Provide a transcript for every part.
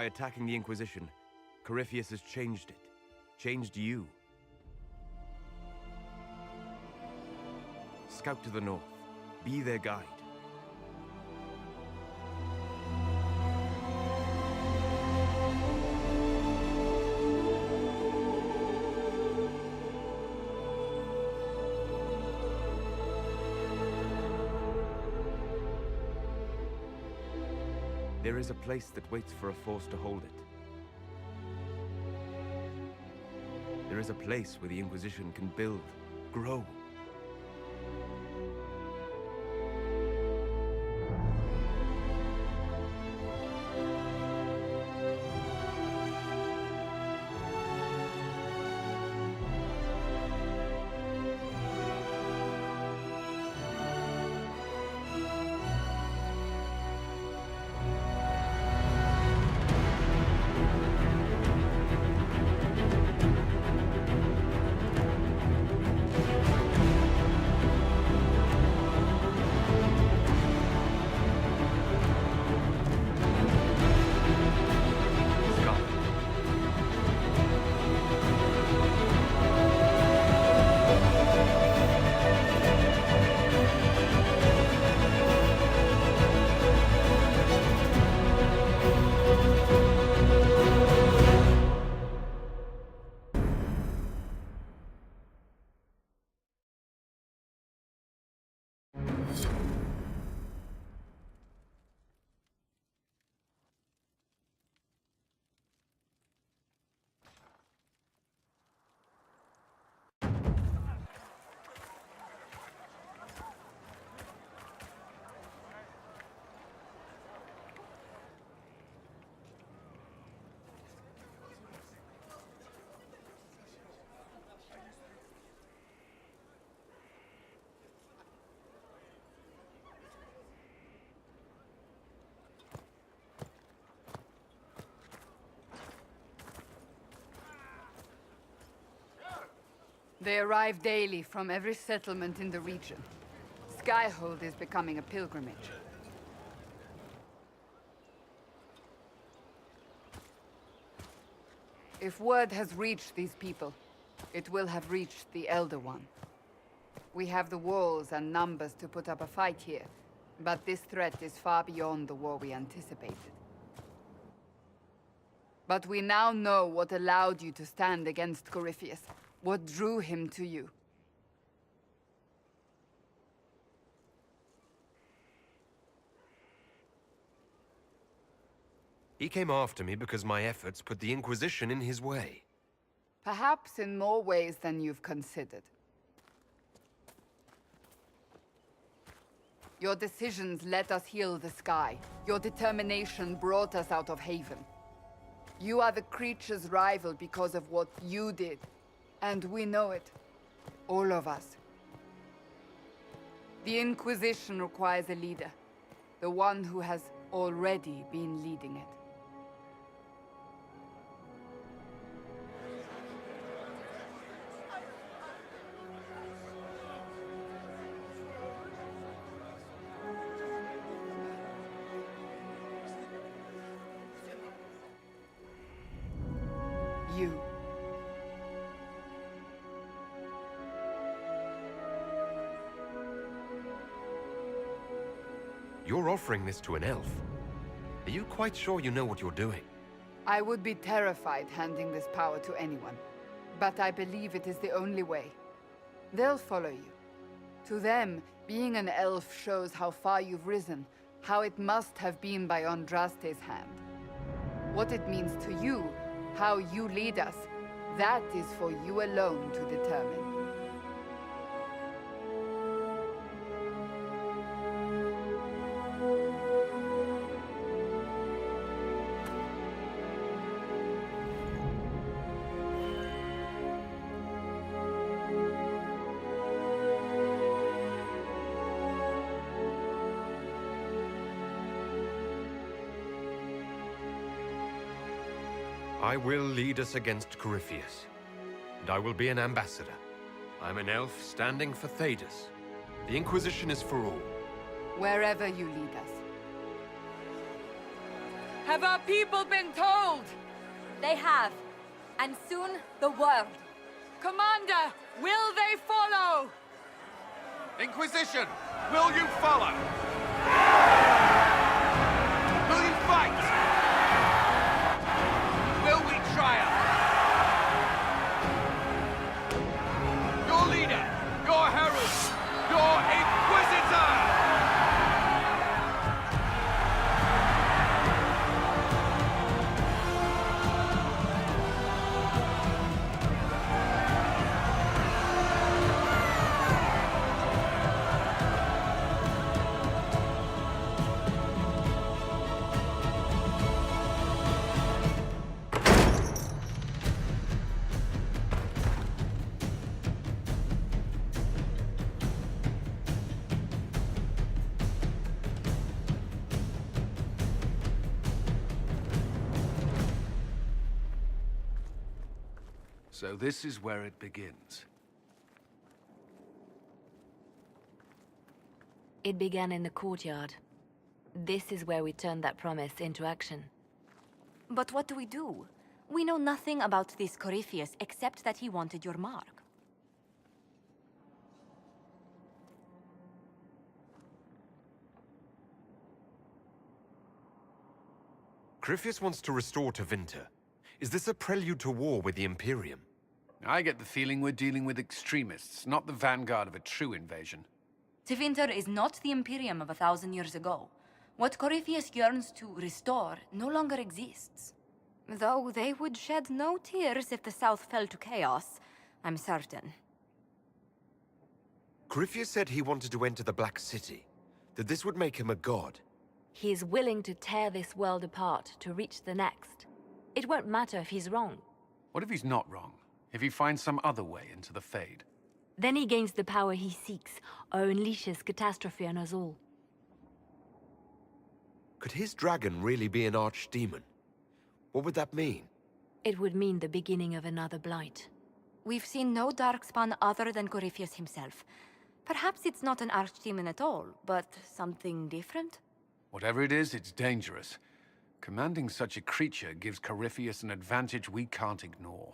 by attacking the Inquisition, Corypheus has changed it. Changed you. Scout to the north. Be their guide. There is a place that waits for a force to hold it. There is a place where the Inquisition can build, grow. They arrive daily from every settlement in the region. Skyhold is becoming a pilgrimage. If word has reached these people, it will have reached the Elder One. We have the walls and numbers to put up a fight here, but this threat is far beyond the war we anticipated. But we now know what allowed you to stand against Corypheus. What drew him to you? He came after me because my efforts put the Inquisition in his way. Perhaps in more ways than you've considered. Your decisions let us heal the sky. Your determination brought us out of Haven. You are the creature's rival because of what you did. And we know it. All of us. The Inquisition requires a leader. The one who has already been leading it. You. You're offering this to an elf. Are you quite sure you know what you're doing? I would be terrified handing this power to anyone. But I believe it is the only way. They'll follow you. To them, being an elf shows how far you've risen, how it must have been by Andraste's hand. What it means to you, how you lead us, that is for you alone to determine. I will lead us against Corypheus, and I will be an ambassador. I'm an elf standing for Thedas. The Inquisition is for all. Wherever you lead us. Have our people been told? They have. And soon, the world. Commander, will they follow? Inquisition, will you follow? Will you fight? Will we triumph? Your leader, your herald, your Inquisitor! So this is where it begins. It began in the courtyard. This is where we turned that promise into action. But what do we do? We know nothing about this Corypheus except that he wanted your mark. Corypheus wants to restore Tevinter. Is this a prelude to war with the Imperium? I get the feeling we're dealing with extremists, not the vanguard of a true invasion. Tevinter is not the Imperium of 1,000 years ago. What Corypheus yearns to restore no longer exists. Though they would shed no tears if the South fell to chaos, I'm certain. Corypheus said he wanted to enter the Black City, that this would make him a god. He is willing to tear this world apart to reach the next. It won't matter if he's wrong. What if he's not wrong? If he finds some other way into the Fade? Then he gains the power he seeks, or unleashes catastrophe on us all. Could his dragon really be an archdemon? What would that mean? It would mean the beginning of another blight. We've seen no darkspawn other than Corypheus himself. Perhaps it's not an archdemon at all, but something different? Whatever it is, it's dangerous. Commanding such a creature gives Corypheus an advantage we can't ignore.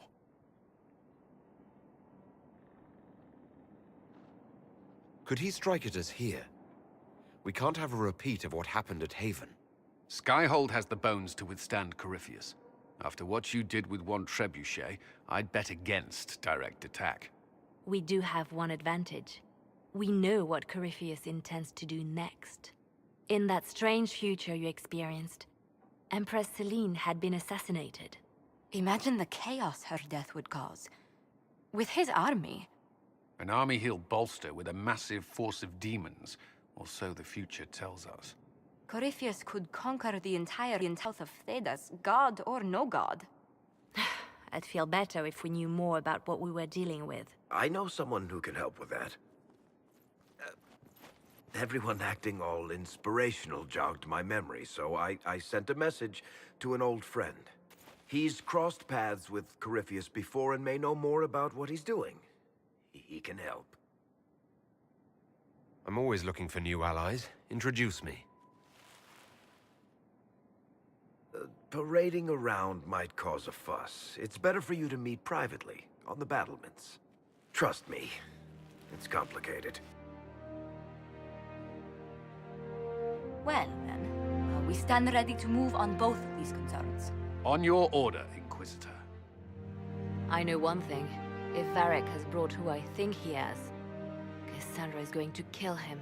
Could he strike at us here? We can't have a repeat of what happened at Haven. Skyhold has the bones to withstand Corypheus. After what you did with one trebuchet, I'd bet against direct attack. We do have one advantage. We know what Corypheus intends to do next. In that strange future you experienced, Empress Selene had been assassinated. Imagine the chaos her death would cause. With his army. An army he'll bolster with a massive force of demons, or so the future tells us. Corypheus could conquer the entire south of Thedas, god or no god. I'd feel better if we knew more about what we were dealing with. I know someone who can help with that. Everyone acting all inspirational jogged my memory, so I sent a message to an old friend. He's crossed paths with Corypheus before and may know more about what he's doing. He can help. I'm always looking for new allies. Introduce me. Parading around might cause a fuss. It's better for you to meet privately, on the battlements. Trust me, it's complicated. Well, then, we stand ready to move on both of these concerns. On your order, Inquisitor. I know one thing. If Varric has brought who I think he has, Cassandra is going to kill him.